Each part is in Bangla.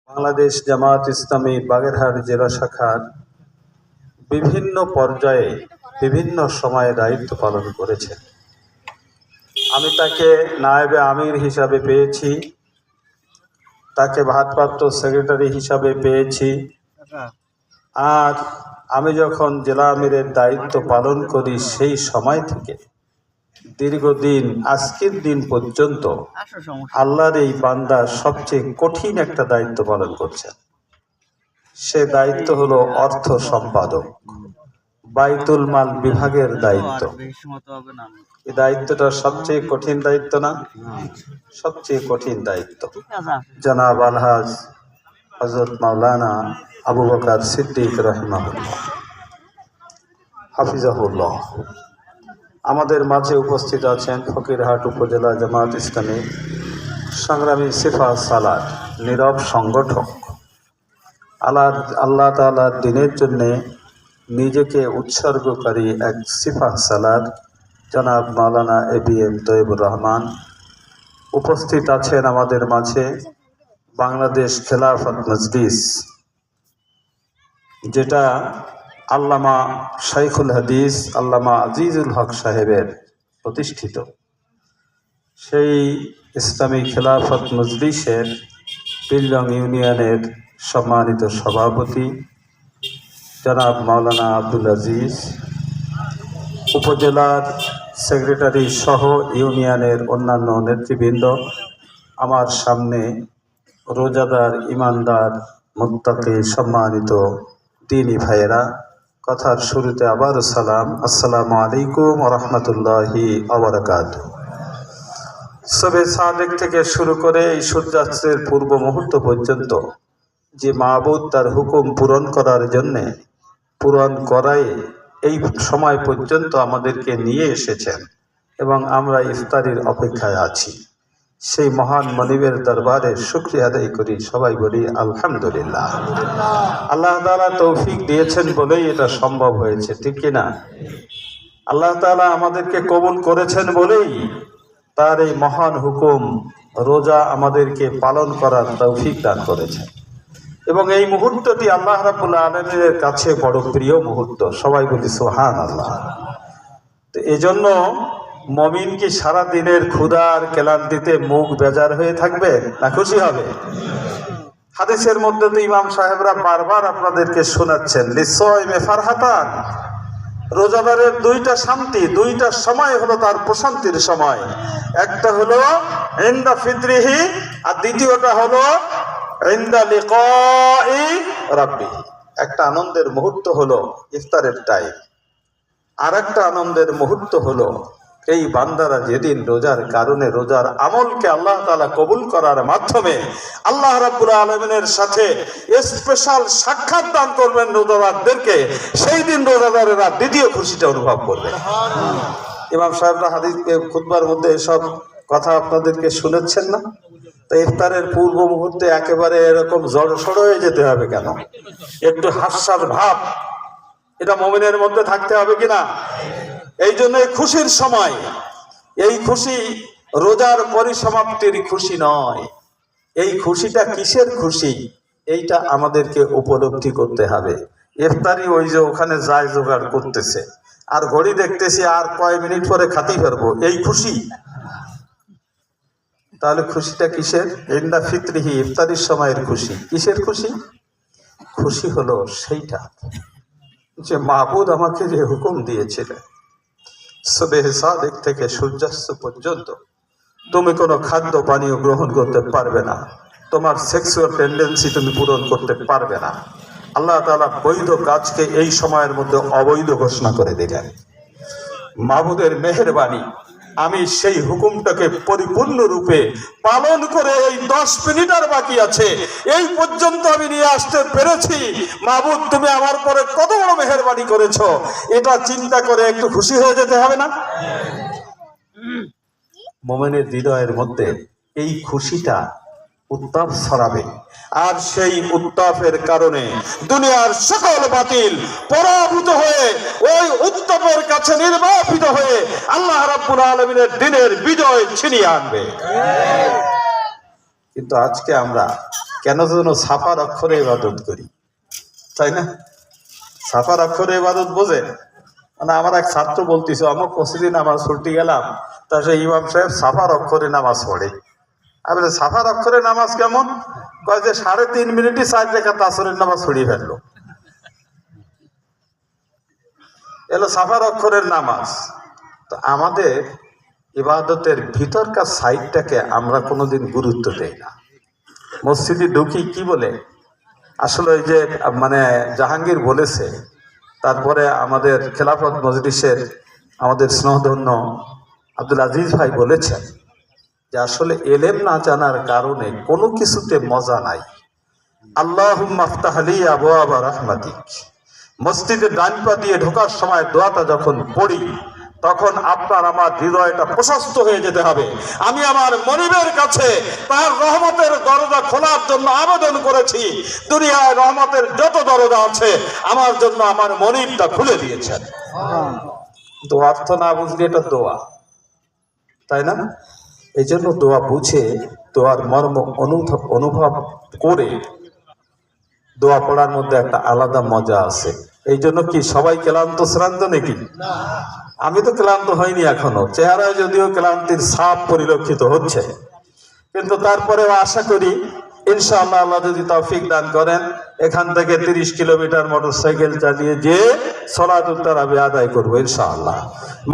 বাংলাদেশ জামায়াত ইসলামী বাগেরহাট জেলা শাখার বিভিন্ন পর্যায়ে বিভিন্ন সময়ে দায়িত্ব পালন করেছেন। আমি তাকে নায়েবে আমির হিসাবে পেয়েছি, তাকে ভারপ্রাপ্ত সেক্রেটারি হিসাবে পেয়েছি। আর আমি যখন জেলা আমিরের দায়িত্ব পালন করি সেই সময় থেকে দীর্ঘদিন আজকের দিন পর্যন্ত আল্লাহর এই বান্দা সবচেয়ে কঠিন একটা দায়িত্ব পালন করছেন। সে দায়িত্ব হলো অর্থ সম্পাদক, বাইতুল মাল বিভাগের দায়িত্ব। এই দায়িত্বটা সবচেয়ে কঠিন দায়িত্ব না? সবচেয়ে কঠিন দায়িত্ব। জনাব আলহাজ হযরত মাওলানা আবু বকর সিদ্দিক রাহিমাহুল্লাহ হাফিজাহুল্লাহ আমাদের মাঝে উপস্থিত আছেন ফকিরহাট উপজেলা জামায়াত ইসলামী সংগ্রামী সিফা সালার নীরব সংগঠক। আল্লাহ তাআলার দ্বীনের জন্য নিজেকে উৎসর্গকারী এক সিফা সালার জনাব মাওলানা এবিএম তৈয়বুর রহমান উপস্থিত আছেন আমাদের মাঝে। বাংলাদেশ খেলাফত মজলিস, যেটা আল্লামা শাইখুল হাদিস আল্লামা আজিজুল হক সাহেবের প্রতিষ্ঠিত, সেই ইসলামী খেলাফত মজলিসের পিলং ইউনিয়নের সম্মানিত সভাপতি জনাব মাওলানা আব্দুল আজিজ, উপজেলার সেক্রেটারি সহ ইউনিয়নের অন্যান্য নেতৃবৃন্দ, আমার সামনে রোজাদার ইমানদার মুত্তাকি সম্মানিত দ্বীনী ভাইয়েরা, কথার শুরুতে আবারও সালাম, আসসালামু আলাইকুম ওয়া রাহমাতুল্লাহি ওয়া বারাকাতুহু। সবে সাদেক থেকে শুরু করে এই সূর্যাস্তের পূর্ব মুহূর্ত পর্যন্ত যে মাবুদ তার হুকুম পূরণ করার জন্যে পূরণ করায় এই সময় পর্যন্ত আমাদেরকে নিয়ে এসেছেন এবং আমরা ইফতারির অপেক্ষায় আছি, সেই মহান মনিবের দরবারে শুকরিয়া আদায় করি। সবাই বলি আলহামদুলিল্লাহ। আল্লাহ তাআলা তৌফিক দিয়েছেন বলেই এটা সম্ভব হয়েছে, ঠিক কিনা? আল্লাহ তাআলা আমাদেরকে কবুল করেছেন বলেই তার এই মহান হুকুম রোজা আমাদেরকে পালন করার তৌফিক দান করেছেন। এবং এই মুহূর্তটি আল্লাহ রাব্বুল আলামিনের কাছে বড় প্রিয় মুহূর্ত। সবাই বলি সুবহানাল্লাহ। তো এজন্য মুমিন কি সারা দিনের ক্ষুধার ক্লান্তিতে মুখ বেজার হয়ে থাকবে, না খুশি হবে? হাদিসের মধ্যে তো ইমাম সাহেবরা বারবার আপনাদেরকে শোনাচ্ছেন, লিসাইমে ফারহাতান, রোজাদারের দুইটা শান্তি, দুইটা সময় হলো তার প্রশান্তির সময়। একটা হলো ইনদা ফিতরিহি, আর দ্বিতীয়টা হলো ইনদা লিকাই রাব্বিহি। একটা আনন্দের মুহূর্ত হলো ইফতারের টাইম, আর একটা আনন্দের মুহূর্ত হলো এই বান্দারা যেদিন রোজার কারণে রোজার আমলকে আল্লাহ তাআলা কবুল করার মাধ্যমে আল্লাহ রাব্বুল আলামিনের সাথে স্পেশাল সাক্ষাৎ দান করবেন রোজাদারদেরকে, সেই দিন রোজাদারেরা দ্বিতীয় খুশিটা অনুভব করবে। ইমাম সাহেবরা হাদিসে খুতবার মধ্যে এসব কথা আপনাদেরকে শুনেছেন না? তো ইফতারের পূর্ব মুহূর্তে একেবারে এরকম জড়সড় হয়ে যেতে হবে কেন? একটু হাস্যার ভাব এটা মুমিনের মধ্যে থাকতে হবে কিনা? এই জন্য খুশির সময়, এই খুশি রোজার পরিসমাপ্তির খুশি নয়। এই খুশিটা কিসের খুশি, এইটা আমাদেরকে উপলব্ধি করতে হবে। ইফতারি ওই যে ওখানে যায় জোগাড় করতেছে, আর ঘড়ি দেখতেছি আর কয় মিনিট পরে খাতেই পারবো, এই খুশি? তাহলে খুশিটা কিসের? ইনদা ফিতরিহি, ইফতারির সময়ের খুশি। কিসের খুশি? খুশি হলো সেইটা যে মাবুদ আমাকে যে হুকুম দিয়েছিলেন সুবহ সাদেক থেকে সূর্যাস্ত পর্যন্ত তুমি কোনো খাদ্য পানীয় গ্রহণ করতে পারবে না, তোমার সেক্সুয়াল টেন্ডেন্সি তুমি পূরণ করতে পারবে না। আল্লাহ তাআলা বৈধ কাজকে এই সময়ের মধ্যে অবৈধ ঘোষণা করে দিলেন। মাবুদের মেহেরবানি, আমি সেই হুকুমটাকে পরিপূর্ণরূপে পালন করে এই 10 মিনিট আর বাকি আছে, এই পর্যন্ত আমি নিয়ে আসতে পেরেছি। মাবুদ তুমি আমার পরে কত বড় মেহেরবানি করেছো, এটা চিন্তা করে একটু খুশি হয়ে যেতে হবে না? মুমিনের হৃদয়ের মধ্যে এই খুশিটা উত্তাপ ছড়াবে, আর সেই উত্তাপের কারণে দুনিয়ার সকল বাতিল পরাভূত হয়ে ওই উত্তাপের কাছে নির্বাপিত হয়ে আল্লাহ রাব্বুল আলামিনের দ্বীনের বিজয় ছিনিয়ে আনবে। কিন্তু আজকে আমরা কেন যেন ছাপার অক্ষরে ইবাদত করি, তাই না? ছাপার অক্ষরে ইবাদত বোঝেন? মানে আমার এক ছাত্র বলতেছে, আমার প্রতিদিন নামাজ পড়তে গেলাম, তা সে ইমাম সাহেব ছাপার অক্ষরে নামাজ পড়ে। আমি ছাপার অক্ষরে নামাজ কেমন? কয় যে 3.5 মিনিটই 4 রাকাত আসরের নামাজ পড়িয়ে ফেললো। এলো ছাপার অক্ষরের নামাজ। তো আমাদের ইবাদতের ভিতরকার সাইডটাকে আমরা কোনোদিন গুরুত্ব দেই না। মসজিদে ঢুকি কি বলে, আসলে ওই যে মানে জাহাঙ্গীর বলেছে, তারপরে আমাদের খেলাফত মজলিসের আমাদের স্নেহধন্য আব্দুল আজিজ ভাই বলেছেন যে আসলে এলেম না জানার কারণে কোনো কিছুতে মজা নাই। আল্লাহুম্মা আফতাহ লি আবওয়াবা রাহমাতিক, মসজিদে ডান পা দিয়ে ঢোকার সময় দোয়াটা যখন পড়ি, তখন আপনার আমার হৃদয়টা প্রশস্ত হয়ে যেতে হবে। আমি আমার মনিবের কাছে তার রহমতের দরজা খোলার জন্য আবেদন করেছি। দুনিয়ায় রহমতের যত দরজা আছে আমার জন্য আমার মনিবটা খুলে দিয়েছেন। তো অর্থ না বুঝলে এটা দোয়া, তাই না? এই জন্য দোয়া বুঝে, দোয়ার মর্ম অনুভব করে দোয়া পড়ার মধ্যে একটা আলাদা মজা আছে। এই জন্য কি সবাই ক্লান্ত শ্রান্ত নাকি? আমি তো ক্লান্ত হইনি এখনো, চেহারায় যদিও ক্লান্তির ছাপ পরিলক্ষিত হচ্ছে, কিন্তু তারপরেও আশা করি ইনশাআল্লাহ আল্লাহ যদি তৌফিক দান করেন, এখান থেকে 30 কিলোমিটার মোটরসাইকেল চালিয়ে যে সালাতুত তারাবি আদায় করবো ইনশাআল্লাহ।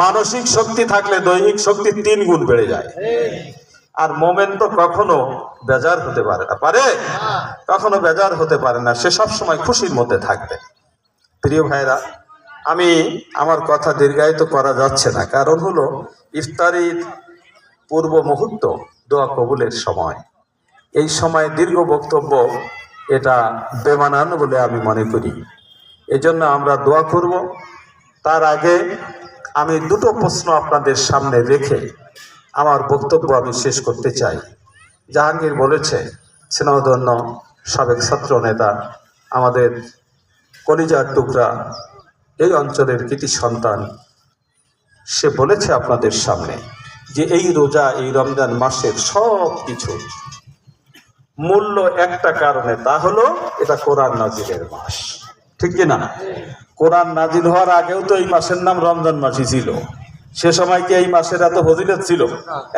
মানসিক শক্তি থাকলে দৈহিক শক্তি 3 গুণ বেড়ে যায়। আর মোমেন তো কখনো বেজার হতে পারে না, পারে? কখনো বেজার হতে পারে না, সে সব সময় খুশির মধ্যে থাকবে। প্রিয় ভাইরা, আমি আমার কথা দীর্ঘায়িত করা যাচ্ছে না, কারণ হলো ইফতারির পূর্ব মুহূর্ত দোয়া কবুলের সময়। এই সময় দীর্ঘ বক্তব্য এটা বেমানান বলে আমি মনে করি। এজন্য আমরা দোয়া করব। তার আগে আমি দুটো প্রশ্ন আপনাদের সামনে রেখে আমার বক্তব্য আমি শেষ করতে চাই। জাহাঙ্গীর বলেছে, স্নেহধন্য সাবেক ছাত্র নেতা, আমাদের কলিজার টুকরা, এই অঞ্চলের কৃতি সন্তান, সে বলেছে আপনাদের সামনে যে এই রোজা, এই রমজান মাসের সব কিছু মূল্য একটা কারণে, তা হলো এটা কোরআন নাজিলের মাস, ঠিক কিনা? কোরআন নাজিল হওয়ার আগেও তো এই মাসের নাম রমজান মাসই ছিল। সে সময় কি এই মাসের এত ফজিলত ছিল?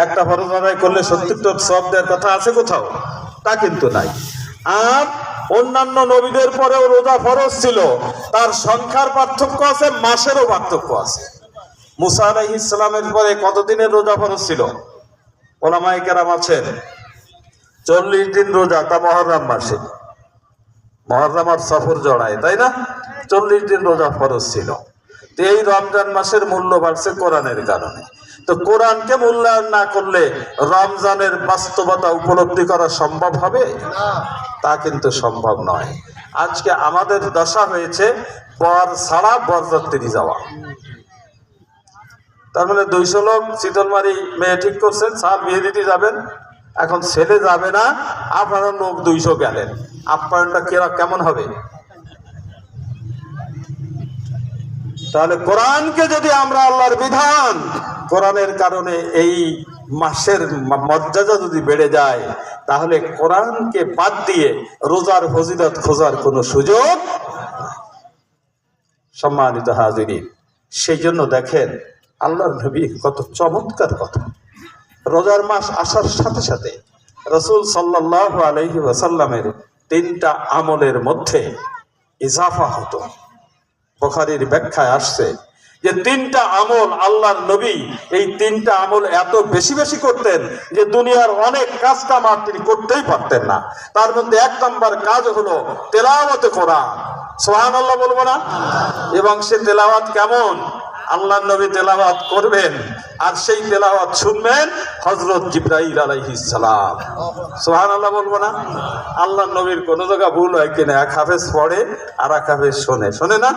একটা ফরজ আদায় করলে 70টা সওয়াব দেওয়ার কথা আছে কোথাও? তা কিন্তু নাই। আর অন্যান্য নবীদের পরেও রোজা ফরজ ছিল, তার সংখ্যার পার্থক্য আছে, মাসেরও পার্থক্য আছে। মুসা আলাইহিস সালামের পরে কতদিনের রোজা ফরজ ছিল? ওলামায়ে কেরাম আছেন 40 দিন রোজা, তা মুহররম মাসে, মুহররম আর সফর জড়ায়, তাই না? 40 দিন রোজা ফরজ ছিল। তো এই রমজান মাসের মূল্য বাড়ছে কোরআনের কারণে। তো কোরআনকে মূল্যায়ন না করলে রমজানের বাস্তবতা উপলব্ধি করা সম্ভব হবে? তা কিন্তু সম্ভব নয়। আজকে আমাদের দশা হয়েছে বর ছাড়া বরযাত্রী যাওয়া। তার মানে 200 লোক শীতলমারি মেয়ে ঠিক করছেন, স্যার বিয়ে দিতে যাবেন, এখন ছেলে যাবে না, আপনারা লোক 200 গেলেন, আপ্যায়নটা কেমন হবে? তাহলে কোরআনকে যদি আমরা আল্লাহর বিধান, কোরআনের কারণে এই মাসের মর্যাদা যদি বেড়ে যায়, তাহলে কোরআনকে বাদ দিয়ে রোজার ফজিলত খোঁজার কোনো সুযোগ। সম্মানিত হাজিরিন, সেই জন্য দেখেন আল্লাহর নবী কত চমৎকার কথা। রোজার মাস আসার সাথে সাথে রাসূল সাল্লাল্লাহু আলাইহি ওয়াসাল্লামের 3টা আমলের মধ্যে ইজাফা হতো। বুখারীর ব্যাখ্যায় আসছে যে 3টা আমল আল্লাহর নবী, এই 3টা আমল এত বেশি বেশি করতেন যে দুনিয়ার অনেক কাজ কাম আর তিনি করতেই পারতেন না। তার মধ্যে 1 নম্বর কাজ হলো তেলাওয়াতে কোরআন। সুবহানাল্লাহ বলবো না? এবং সে তেলাওয়াত কেমন? আল্লাহর নবী তেলাওয়াত করবেন আর সেই তেলাওয়াত শুনবেন হযরত জিবরাইল আলাইহিস সালাম। সুবহানাল্লাহ বলবো না? আল্লাহর নবীর কোন জায়গা ভুল হয় কিনা? এক হাফেজ পড়ে আর এক হাফেজ শোনে না?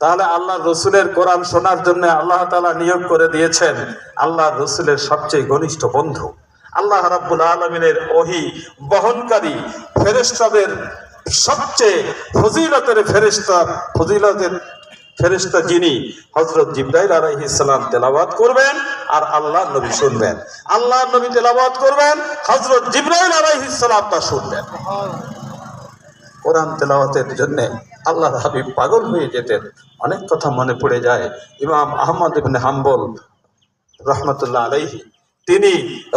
তাহলে আল্লাহর রসুলের কোরআন শোনার জন্য আল্লাহ তাআলা নিয়োগ করে দিয়েছেন আল্লাহর রসুলের সবচেয়ে ঘনিষ্ঠ বন্ধু, আল্লাহ রাব্বুল আলামিনের ওহী বহনকারী ফেরেশতাদের সবচেয়ে ফজিলতের ফেরেশতা, ফজিলতের ফেরেশতা যিনি হযরত জিবরাইল আলাইহিস সালাম তেলাওয়াত করবেন আর আল্লাহর নবী শুনবেন, আল্লাহর নবী তেলাওয়াত করবেন, হযরত জিবরাইল আলাইহিস সালাম তা শুনবেন। কোরআন তেলাওয়াতের জন্য আল্লাহর হাবিব পাগল হয়ে যেতেন। অনেক কথা মনে পড়ে যায়। ইমাম আহমদ ইবনে হাম্বল রাহমাতুল্লাহ আলাইহি তিনি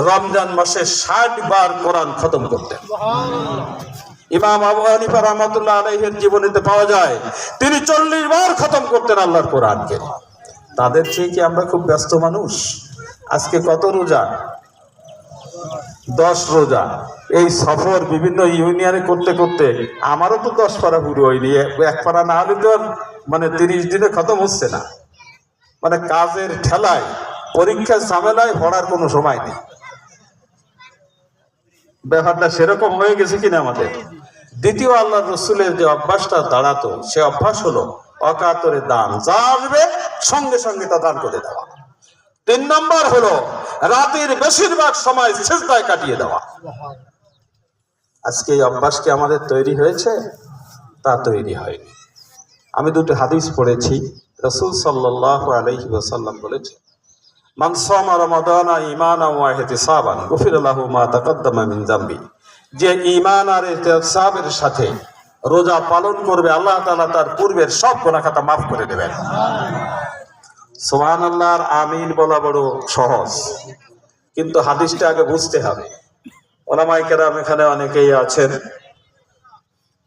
রমজান মাসে ৬০ বার কোরআন খতম করতেন। ইমাম আবু হানিফা রাহমাতুল্লাহ আলাইহির জীবনীতে পাওয়া যায় তিনি ৪০ বার খতম করতেন আল্লাহর কোরআনকে। তাদের চেয়ে কি আমরা খুব ব্যস্ত মানুষ? আজকে কত রোজা? 10 রোজা। এই সফর বিভিন্ন ইউনিয়নে করতে করতে আমারও তো 10 পারা পুরো হয়নি। এক পারা না হলে তো মানে 30 দিনে খতম হচ্ছে না। মানে কাজের ঠেলায়, পরীক্ষার ঝামেলায় পড়ার কোনো সময় নেই। ব্যাপারটা সেরকম হয়ে গেছে কিনা আমাদের। দ্বিতীয় আল্লাহ রসুলের যে অভ্যাসটা দাঁড়াতো, সে অভ্যাস হলো অকাতরে দান, যা আসবে সঙ্গে সঙ্গে তা দান করে দেওয়া। 3 নম্বর হলো রাতের বেশিরভাগ সময় সিজদায় কাটিয়ে দেওয়া। আজকে এই অভ্যাস কি আমাদের তৈরি হয়েছে? তা তৈরি হয়নি। আমি দুটো হাদিস পড়েছি। রাসূল সাল্লাল্লাহু আলাইহি ওয়াসাল্লাম বলেছেন, মান সামা রমাদানা ঈমানান ওয়া ইহতিসাবান গুফিরা লাহু মা তাকাদ্দামা মিন যামবি। যে ঈমান আর ইহতিসাবের সাথে রোজা পালন করবে, আল্লাহ তাআলা তার পূর্বের সব গুনাহ খাতা মাফ করে দেবেন। সুবহানাল্লাহ আর আমিন বলা বড় সহজ, কিন্তু হাদিসটা আগে বুঝতে হবে। ওলামায়ে কেরাম এখানে অনেকেই আছেন,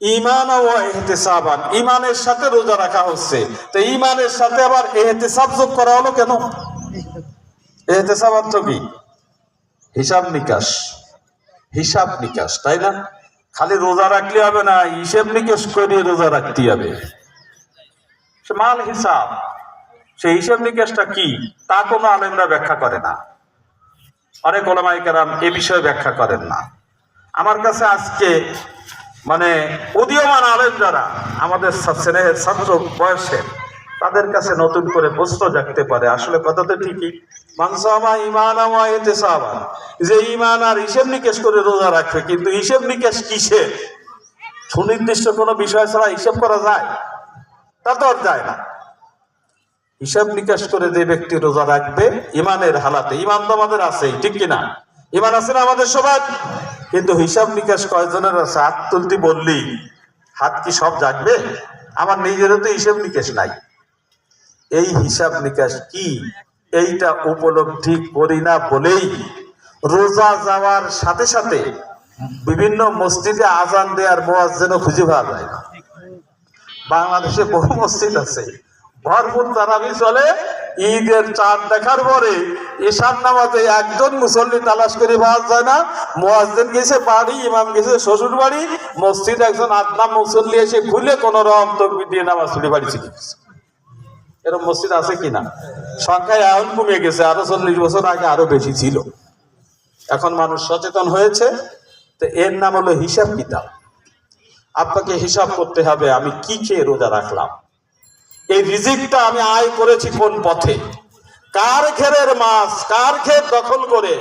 ঈমান ওয়া ইহতিসাবান, ঈমানের সাথে রোজা রাখা হচ্ছে, তো ঈমানের সাথে আবার ইহতিসাব যোগ করা হলো কেন? ইহতিসাব অর্থ কি? হিসাব নিকাশ, হিসাব নিকাশ, তাই না? খালি রোজা রাখলে হবে না, হিসাব নিকাশ করে রোজা রাখতে হবে। সে মাল হিসাব, সেই হিসাব নিকাশটা কি তা কোনো আলেমরা ব্যাখ্যা করে না। অনেক ওলামায়ে কেরাম এ বিষয়ে ব্যাখ্যা করেন না। আমার কাছে আজকে মানে উদীয়মান আলেম যারা আমাদের স্নেহের ছাত্র বয়সের, তাদের কাছে নতুন করে প্রশ্ন জাগতে পারে। আসলে কথা তো ঠিকই, মানসামা ঈমানান ওয়া ইহতিসাবান, যে ঈমান আর হিসাব নিকাশ করে রোজা রাখবে, কিন্তু হিসাব নিকাশ কিসের? সুনির্দিষ্ট কোনো বিষয় ছাড়া হিসাব করা যায়? তা তো আর যায় না। হিসাব নিকাশ করে যে ব্যক্তি রোজা রাখবে ঈমানের হালাতে, ঈমান তো আমাদের আছেই, ঠিক কিনা? ঈমান আছে না আমাদের সবার? কিন্তু হিসাব নিকাশ কয়জনের আছে? হাত তুলতে বললি হাত কি সব জাগবে? আমার নিজেরও তো হিসাব নিকাশ নাই। এই হিসাব নিকাশ কি, এইটা উপলব্ধি করি না বলেই রোজা যাওয়ার সাথে সাথে বিভিন্ন মসজিদে আজান দেওয়ার মুয়াজ্জিনও খুঁজে পাওয়া যায় না। বাংলাদেশে বহু মসজিদ আছে, ভরপুর তারাবি চলে, ঈদের চাঁদ দেখার পরে ঈশার নামাজে একজন মুসল্লি তালাশ করে পাওয়া যায় না। মুয়াজ্জিন গেছে বাড়ি, ইমাম গেছে শ্বশুর বাড়ি, মসজিদ একজন আদনা মুসল্লি এসে খুলে কোন রকম তাকবীর দিয়ে নামাজ পড়ে বাড়ি চলে গেছে। এরকম মসজিদ আছে কিনা? সংখ্যায় এখন কমে গেছে, আরো 40 বছর আগে আরো বেশি ছিল। এখন মানুষ সচেতন হয়েছে, তো এর নাম হলো হিসাব কিতাব। আপনাকে হিসাব করতে হবে, আমি কি খেয়ে রোজা রাখলাম, এই রিজিকটা আমি আয় করেছি কোন পথে, কার ঘেরের মাছ, কার ক্ষেত দখল করে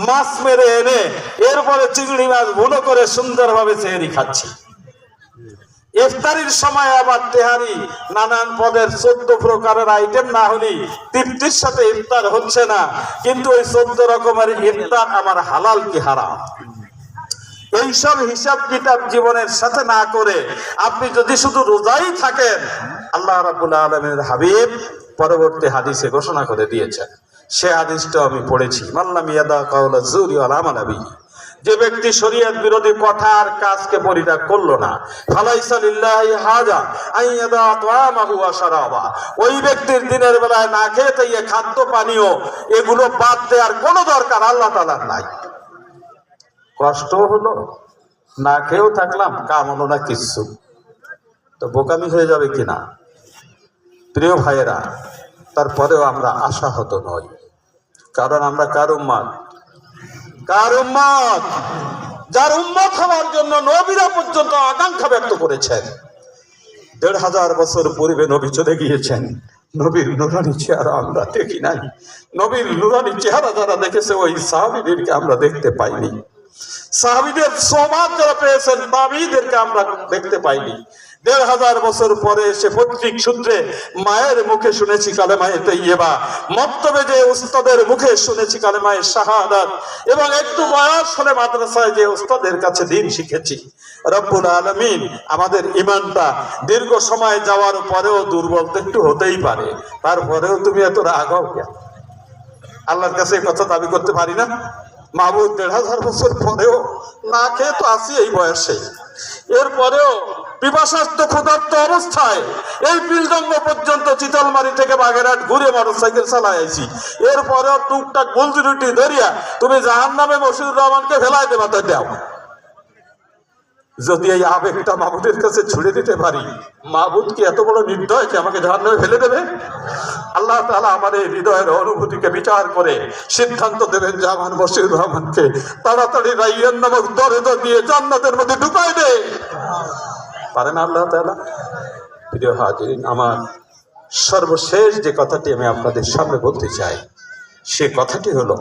মাছ মেরে এনে এরপরে চিংড়ি মাছ ভুনো করে সুন্দরভাবে সেহরি খাচ্ছি। ইফতারির সময় আবার তেহারি নানান পদের 14 প্রকারের আইটেম না হলে তৃপ্তির সাথে ইফতার হচ্ছে না, কিন্তু ওই 14 রকমের ইফতার আমার হালাল কি হারাম, এইসব হিসাব কিতাব জীবনের সাথে না করে আপনি যদি শুধু রোজাই থাকেন, আল্লাহ রাব্বুল আলামিনের হাবিব পরবর্তী হাদিসে ঘোষণা করে দিয়েছেন। সে হাদিসটা আমি পড়েছি, মাল্লাম ইয়াদা কাওলা যুরি ওয়াল আমালা বিহি, যে ব্যক্তি শরীয়ত বিরোধী কথা আর কাজকে পরিত্যাগ করলো না, ফালাইসা লিল্লাহি হাজা আইয়াদা তাআমাহু ওয়া শারাবা, ওই ব্যক্তির দিনের বেলায় না খেয়ে তাইয়ে খাদ্য পানীয় এগুলো বাদ দেওয়ার কোনো দরকার আল্লাহ তাআলার নাই। কষ্ট হলো, না খেয়েও থাকলাম, কাম হলো না কিচ্ছু, তো বোকামি হয়ে যাবে কিনা? প্রিয় ভাইয়েরা, তারপরেও আমরা আশাহত নই, কারণ আমরা কার উম্মত? কার উম্মত? যার উম্মত হওয়ার জন্য নবীরা পর্যন্ত আকাঙ্ক্ষা ব্যক্ত করেছেন। 1500 বছর পূর্বে নবী চলে গিয়েছেন, নবীর নুরানি চেহারা আমরা দেখি নাই। নবীর নুরানি চেহারা যারা দেখেছে ওই সাহাবীদেরকে আমরা দেখতে পাইনি। সাহাবীদের সোহবত যারা পেয়েছেন তাবিঈদেরকে আমরা দেখতে পাইনি। ১৫০০ বছর পরে এসে পৈতৃক সূত্রে মায়ের মুখে শুনেছি কালেমায়ে তৈয়্যিবা, মক্তবে যে উস্তাদের মুখে শুনেছি কালেমায়ে শাহাদাত, এবং একটু বয়স হলে মাদ্রাসায় যে উস্তাদের কাছে দ্বীন শিখেছি। রব্বুল আলামিন আমাদের ঈমানটা দীর্ঘ সময় যাওয়ার পরেও দুর্বল তো একটু হতেই পারে, তারপরেও তুমি এত রাগ হও কেন? আল্লাহর কাছে এই কথা দাবি করতে পারি না? মাহবুব ১৫০০ বছর পরেও না খেয়ে তো আছি এই বয়সে, এরপরেও পিপাসার্থ ক্ষুধার্ত অবস্থায় এই বিলজঙ্গ পর্যন্ত চিতলমারি থেকে বাগেরহাট ঘুরে মোটরসাইকেল চালাই আইছি, এরপরেও টুকটাক গুলজি রুটি ধরিয়া তুমি জাহান্নামে মশিউর রহমানকে ফেলাই দেবা তো দাও। যদি এই আবেগটা মাহবুদের কাছে ছুড়ে দিতে পারি, মাহবুদ কি এত বড় নির্দয় যে আমাকে জাহান্নামে ফেলে দেবে? আল্লাহ তাআলা আমার এই হৃদয়ের অনুভূতিকে বিচার করে সিদ্ধান্ত দেবেন যে আমার মশিউর রহমানকে তাড়াতাড়ি রাইয়ান নামক দরজা দিয়ে জান্নাতের মধ্যে ঢুকাই দে। পারেন আল্লাহ তাআলা? প্রিয় হাজিরিন, আমার সর্বশেষ যে কথাটি আমি আপনাদের সামনে বলতে চাই, সে কথাটি হলো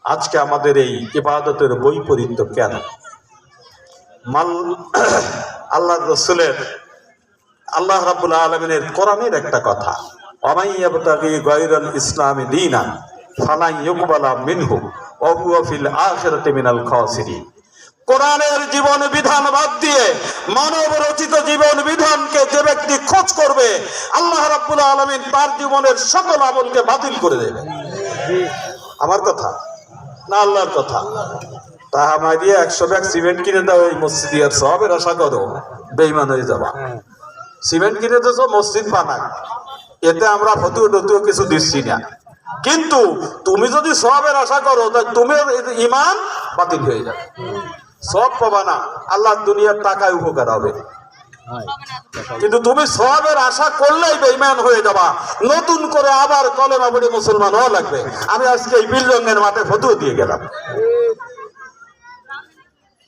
আজকে আমাদের এই ইবাদতের বৈপরীত্য কেন? আল্লাহ রসুলের, আল্লাহ রাব্বুল আলামিনের কোরআনের একটা কথা, ওয়ামান ইয়াবতাগি গায়রাল ইসলামি দীনান ফালান ইউকবালা মিনহু ওয়া হুয়া ফিল আখিরাতি মিনাল খাসিরিন। কোরআনের জীবন বিধান বাদ দিয়ে মানব রচিত জীবন বিধানকে যে ব্যক্তি খোঁজ করবে, আল্লাহ রাব্বুল আলামিন তার জীবনের সকল আমলকে বাতিল করে দেবে। আমার কথা না আল্লাহর কথা? তাহা মারিয়ে 100 ব্যাগ সিমেন্ট কিনে দাও এই মসজিদে, আর সবের আশা করো, বেঈমান হয়ে যাবা। সিমেন্ট কিনে তো মসজিদ বানায়, এতে আমরা ফতুয়া কিছু দিচ্ছি না, কিন্তু তুমি যদি সবের আশা করো তাহলে তুমি ঈমান বাতিল হয়ে যাবে, সব পাবা না, আল্লাহর দুনিয়ার টাকায় উপকার হবে, কিন্তু তুমি সওয়াবের আশা করলেই বেঈমান হয়ে যাবা, নতুন করে আবার কলেমা পড়ে মুসলমান হওয়া লাগবে। আমি আজকে এই বিলজঙ্গের মাঠে ফতুয়া দিয়ে গেলাম।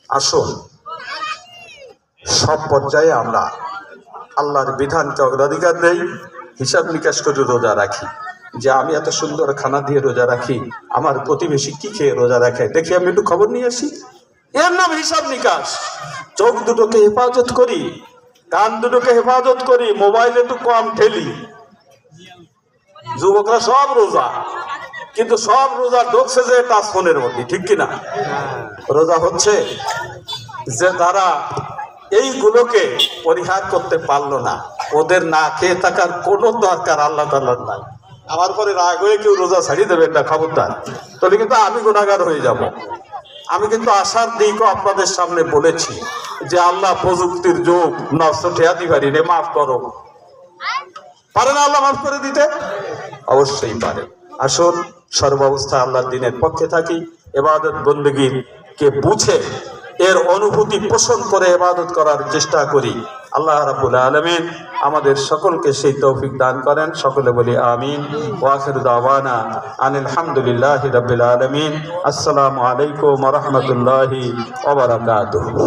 আসুন সব পর্যায়ে আমরা আল্লাহর বিধানকে অগ্রাধিকার দেই, হিসাব নিকাশ করে রোজা রাখি, যে আমি এত সুন্দর খানা দিয়ে রোজা রাখি, আমার প্রতিবেশী কি খেয়ে রোজা রাখে দেখি, আমি একটু খবর নিয়ে আসি, এর নাম হিসাব নিকাশ। চোখ দুটোকে হেফাজত করি, কান দুটোকে হেফাজত করি, মোবাইলে একটু কম ঠেলি। যুবকরা সব রোজা, কিন্তু সব রোজা ঢুকছে যে টাচ ফোনের মধ্যে, ঠিক কিনা? রোজা হচ্ছে যে তারা এইগুলোকে পরিহার করতে পারলো না, ওদের না খেয়ে থাকার কোনো দরকার আল্লাহ তাআলার নাই। আমার পরে রাগ হয়ে কেউ রোজা ছাড়িয়ে দেবেন না, খবরদার, তাহলে কিন্তু আমি গুনাহগার হয়ে যাব। আমি কিন্তু আশার দিকও আপনাদের সামনে বলেছি যে আল্লাহ প্রযুক্তির যুগ, নষ্ট ঠেয়াতে পারি রে, মাফ করো। পারে না আল্লাহ মাফ করে দিতে? অবশ্যই পারে। আসুন সর্বাবস্থা আল্লাহর দ্বীনের পক্ষে থাকি, ইবাদত বন্দেগী কে বুঝে এর অনুভূতি পোষণ করে ইবাদত করার চেষ্টা করি। আল্লাহ রাব্বুল আলামিন আমাদের সকলকে সেই তৌফিক দান করেন। সকলে বলি আমিন। ওয়া আখিরু দাওয়ানা আনিল হামদুলিল্লাহি রাব্বিল আলামিন। আসসালামু আলাইকুম ওয়া রাহমাতুল্লাহি ওয়া বারাকাতুহু।